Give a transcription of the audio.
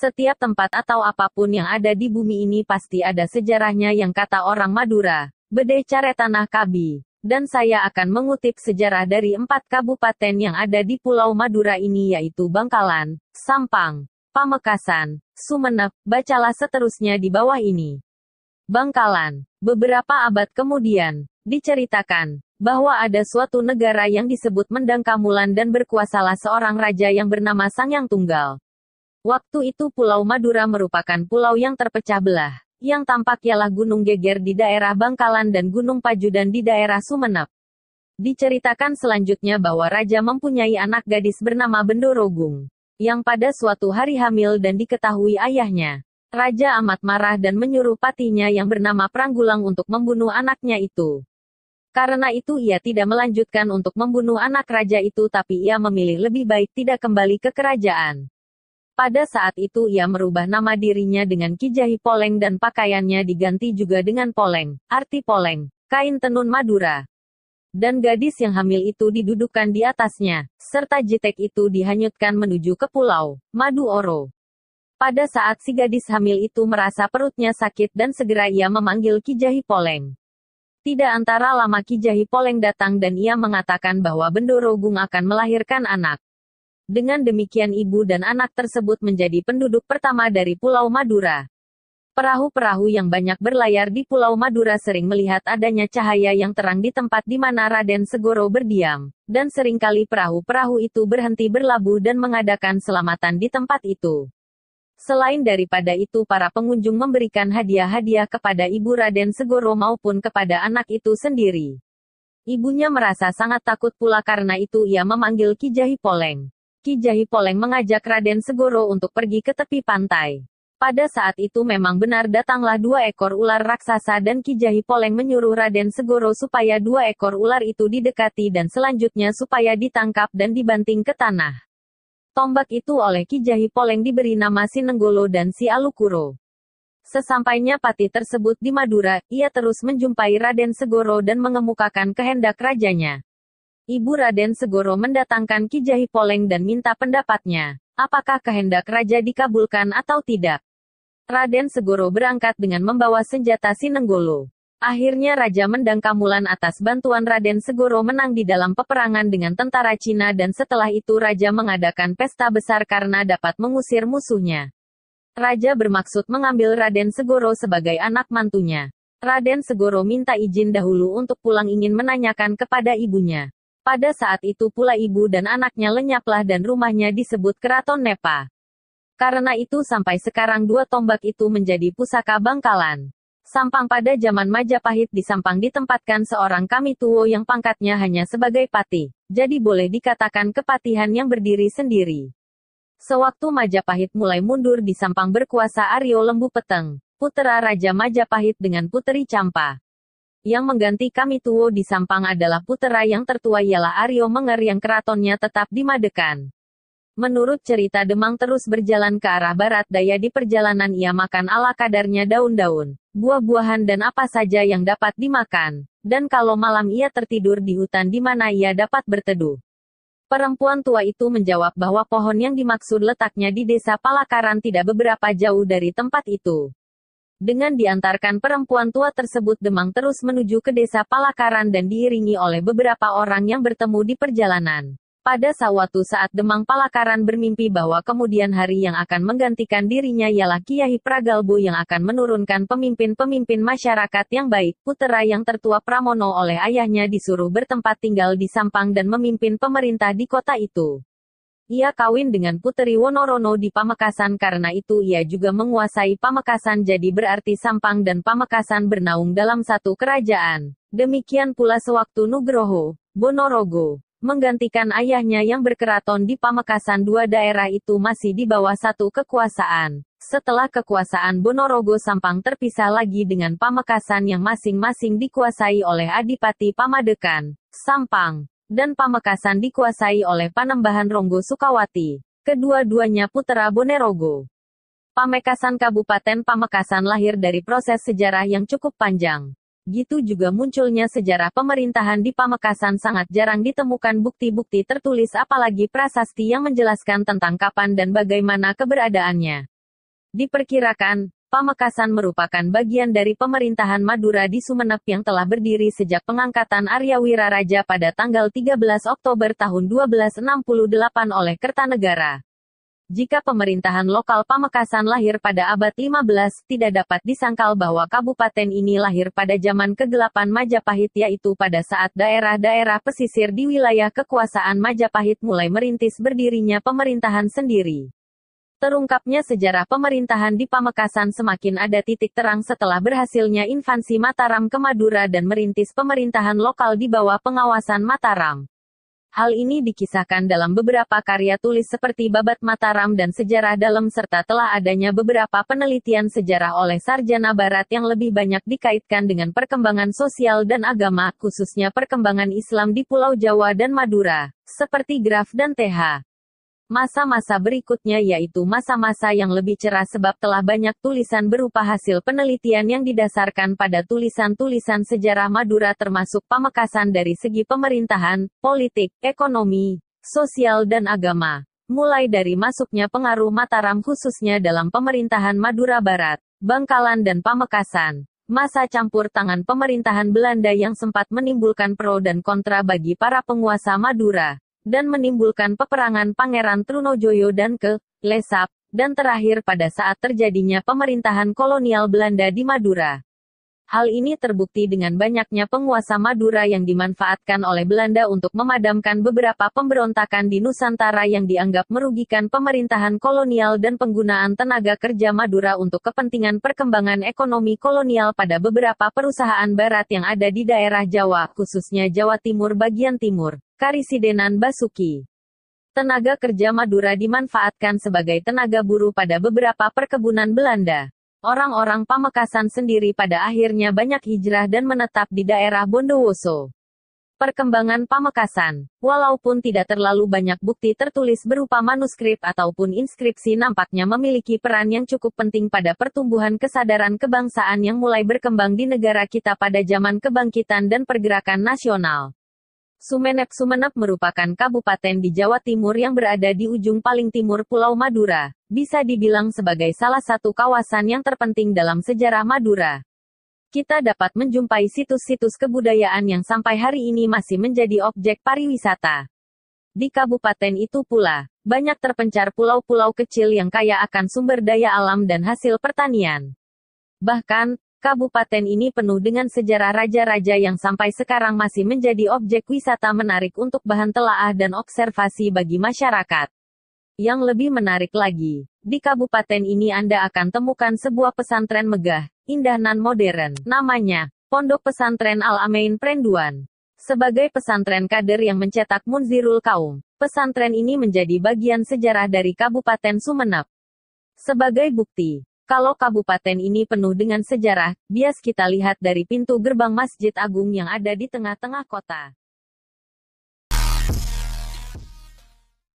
Setiap tempat atau apapun yang ada di bumi ini pasti ada sejarahnya yang kata orang Madura. Bede Caretanah Kabi. Dan saya akan mengutip sejarah dari 4 kabupaten yang ada di Pulau Madura ini yaitu Bangkalan, Sampang, Pamekasan, Sumenep, bacalah seterusnya di bawah ini. Bangkalan. Beberapa abad kemudian, diceritakan bahwa ada suatu negara yang disebut Mendangkamulan dan berkuasalah seorang raja yang bernama Sangyang Tunggal. Waktu itu Pulau Madura merupakan pulau yang terpecah belah. Yang tampak ialah Gunung Geger di daerah Bangkalan dan Gunung Pajudan di daerah Sumenep. Diceritakan selanjutnya bahwa raja mempunyai anak gadis bernama Bendorogung, yang pada suatu hari hamil dan diketahui ayahnya. Raja amat marah dan menyuruh patinya yang bernama Pranggulang untuk membunuh anaknya itu. Karena itu ia tidak melanjutkan untuk membunuh anak raja itu tapi ia memilih lebih baik tidak kembali ke kerajaan. Pada saat itu ia merubah nama dirinya dengan Ki Jahi Poleng dan pakaiannya diganti juga dengan poleng, arti poleng, kain tenun Madura. Dan gadis yang hamil itu didudukkan di atasnya, serta jitek itu dihanyutkan menuju ke pulau Maduoro. Pada saat si gadis hamil itu merasa perutnya sakit dan segera ia memanggil Ki Jahi Poleng. Tidak antara lama Ki Jahi Poleng datang dan ia mengatakan bahwa Bendorogung akan melahirkan anak. Dengan demikian ibu dan anak tersebut menjadi penduduk pertama dari Pulau Madura. Perahu-perahu yang banyak berlayar di Pulau Madura sering melihat adanya cahaya yang terang di tempat di mana Raden Segoro berdiam, dan seringkali perahu-perahu itu berhenti berlabuh dan mengadakan selamatan di tempat itu. Selain daripada itu para pengunjung memberikan hadiah-hadiah kepada ibu Raden Segoro maupun kepada anak itu sendiri. Ibunya merasa sangat takut pula karena itu ia memanggil Ki Jahi Poleng. Ki Jahi Poleng mengajak Raden Segoro untuk pergi ke tepi pantai. Pada saat itu memang benar datanglah 2 ekor ular raksasa dan Ki Jahi Poleng menyuruh Raden Segoro supaya 2 ekor ular itu didekati dan selanjutnya supaya ditangkap dan dibanting ke tanah. Tombak itu oleh Ki Jahi Poleng diberi nama Sinenggolo dan Si Alukuro. Sesampainya pati tersebut di Madura, ia terus menjumpai Raden Segoro dan mengemukakan kehendak rajanya. Ibu Raden Segoro mendatangkan Ki Jahi Poleng dan minta pendapatnya. Apakah kehendak raja dikabulkan atau tidak? Raden Segoro berangkat dengan membawa senjata Sinenggolo. Akhirnya Raja Mendangkamulan atas bantuan Raden Segoro menang di dalam peperangan dengan tentara Cina dan setelah itu Raja mengadakan pesta besar karena dapat mengusir musuhnya. Raja bermaksud mengambil Raden Segoro sebagai anak mantunya. Raden Segoro minta izin dahulu untuk pulang ingin menanyakan kepada ibunya. Pada saat itu pula ibu dan anaknya lenyaplah dan rumahnya disebut Keraton Nepa. Karena itu sampai sekarang 2 tombak itu menjadi pusaka Bangkalan. Sampang pada zaman Majapahit di Sampang ditempatkan seorang Kamituwo yang pangkatnya hanya sebagai pati. Jadi boleh dikatakan kepatihan yang berdiri sendiri. Sewaktu Majapahit mulai mundur di Sampang berkuasa Aryo Lembu Peteng, putera Raja Majapahit dengan Puteri Campa. Yang mengganti Kamituwo di Sampang adalah putera yang tertua ialah Aryo Menger yang keratonnya tetap di Madekan. Menurut cerita Demang terus berjalan ke arah barat daya di perjalanan ia makan ala kadarnya daun-daun, buah-buahan dan apa saja yang dapat dimakan. Dan kalau malam ia tertidur di hutan di mana ia dapat berteduh. Perempuan tua itu menjawab bahwa pohon yang dimaksud letaknya di desa Palakaran tidak beberapa jauh dari tempat itu. Dengan diantarkan perempuan tua tersebut Demang terus menuju ke desa Palakaran dan diiringi oleh beberapa orang yang bertemu di perjalanan. Pada suatu saat Demang Palakaran bermimpi bahwa kemudian hari yang akan menggantikan dirinya ialah Kiai Pragalbo yang akan menurunkan pemimpin-pemimpin masyarakat yang baik. Putera yang tertua Pramono oleh ayahnya disuruh bertempat tinggal di Sampang dan memimpin pemerintah di kota itu. Ia kawin dengan Puteri Wonorono di Pamekasan karena itu ia juga menguasai Pamekasan jadi berarti Sampang dan Pamekasan bernaung dalam satu kerajaan. Demikian pula sewaktu Nugroho, Bonorogo, menggantikan ayahnya yang berkeraton di Pamekasan 2 daerah itu masih di bawah satu kekuasaan. Setelah kekuasaan Bonorogo Sampang terpisah lagi dengan Pamekasan yang masing-masing dikuasai oleh Adipati Pamadekan, Sampang. Dan Pamekasan dikuasai oleh Panembahan Ronggo Sukawati. Kedua-duanya putera Bonerogo. Pamekasan Kabupaten Pamekasan lahir dari proses sejarah yang cukup panjang. Gitu juga munculnya sejarah pemerintahan di Pamekasan sangat jarang ditemukan bukti-bukti tertulis apalagi prasasti yang menjelaskan tentang kapan dan bagaimana keberadaannya. Diperkirakan, Pamekasan merupakan bagian dari pemerintahan Madura di Sumenep yang telah berdiri sejak pengangkatan Arya Wiraraja pada tanggal 13 Oktober tahun 1268 oleh Kertanegara. Jika pemerintahan lokal Pamekasan lahir pada abad 15, tidak dapat disangkal bahwa kabupaten ini lahir pada zaman kegelapan Majapahit, yaitu pada saat daerah-daerah pesisir di wilayah kekuasaan Majapahit mulai merintis berdirinya pemerintahan sendiri. Terungkapnya sejarah pemerintahan di Pamekasan semakin ada titik terang setelah berhasilnya invasi Mataram ke Madura dan merintis pemerintahan lokal di bawah pengawasan Mataram. Hal ini dikisahkan dalam beberapa karya tulis seperti Babat Mataram dan Sejarah Dalam, serta telah adanya beberapa penelitian sejarah oleh sarjana barat yang lebih banyak dikaitkan dengan perkembangan sosial dan agama, khususnya perkembangan Islam di Pulau Jawa dan Madura, seperti Graf dan Th. Masa-masa berikutnya yaitu masa-masa yang lebih cerah sebab telah banyak tulisan berupa hasil penelitian yang didasarkan pada tulisan-tulisan sejarah Madura termasuk Pamekasan dari segi pemerintahan, politik, ekonomi, sosial dan agama. Mulai dari masuknya pengaruh Mataram khususnya dalam pemerintahan Madura Barat, Bangkalan dan Pamekasan. Masa campur tangan pemerintahan Belanda yang sempat menimbulkan pro dan kontra bagi para penguasa Madura, dan menimbulkan peperangan Pangeran Trunojoyo dan Lesap, dan terakhir pada saat terjadinya pemerintahan kolonial Belanda di Madura. Hal ini terbukti dengan banyaknya penguasa Madura yang dimanfaatkan oleh Belanda untuk memadamkan beberapa pemberontakan di Nusantara yang dianggap merugikan pemerintahan kolonial dan penggunaan tenaga kerja Madura untuk kepentingan perkembangan ekonomi kolonial pada beberapa perusahaan barat yang ada di daerah Jawa, khususnya Jawa Timur bagian timur, Karisidenan Basuki. Tenaga kerja Madura dimanfaatkan sebagai tenaga buruh pada beberapa perkebunan Belanda. Orang-orang Pamekasan sendiri pada akhirnya banyak hijrah dan menetap di daerah Bondowoso. Perkembangan Pamekasan, walaupun tidak terlalu banyak bukti tertulis berupa manuskrip ataupun inskripsi, nampaknya memiliki peran yang cukup penting pada pertumbuhan kesadaran kebangsaan yang mulai berkembang di negara kita pada zaman kebangkitan dan pergerakan nasional. Sumenep merupakan kabupaten di Jawa Timur yang berada di ujung paling timur Pulau Madura, bisa dibilang sebagai salah satu kawasan yang terpenting dalam sejarah Madura. Kita dapat menjumpai situs-situs kebudayaan yang sampai hari ini masih menjadi objek pariwisata. Di kabupaten itu pula, banyak terpencar pulau-pulau kecil yang kaya akan sumber daya alam dan hasil pertanian. Bahkan, kabupaten ini penuh dengan sejarah raja-raja yang sampai sekarang masih menjadi objek wisata menarik untuk bahan telaah dan observasi bagi masyarakat. Yang lebih menarik lagi, di kabupaten ini Anda akan temukan sebuah pesantren megah, indah dan modern. Namanya, Pondok Pesantren Al-Amein Prenduan. Sebagai pesantren kader yang mencetak munzirul kaum, pesantren ini menjadi bagian sejarah dari Kabupaten Sumenep. Sebagai bukti, kalau kabupaten ini penuh dengan sejarah, bias kita lihat dari pintu gerbang Masjid Agung yang ada di tengah-tengah kota.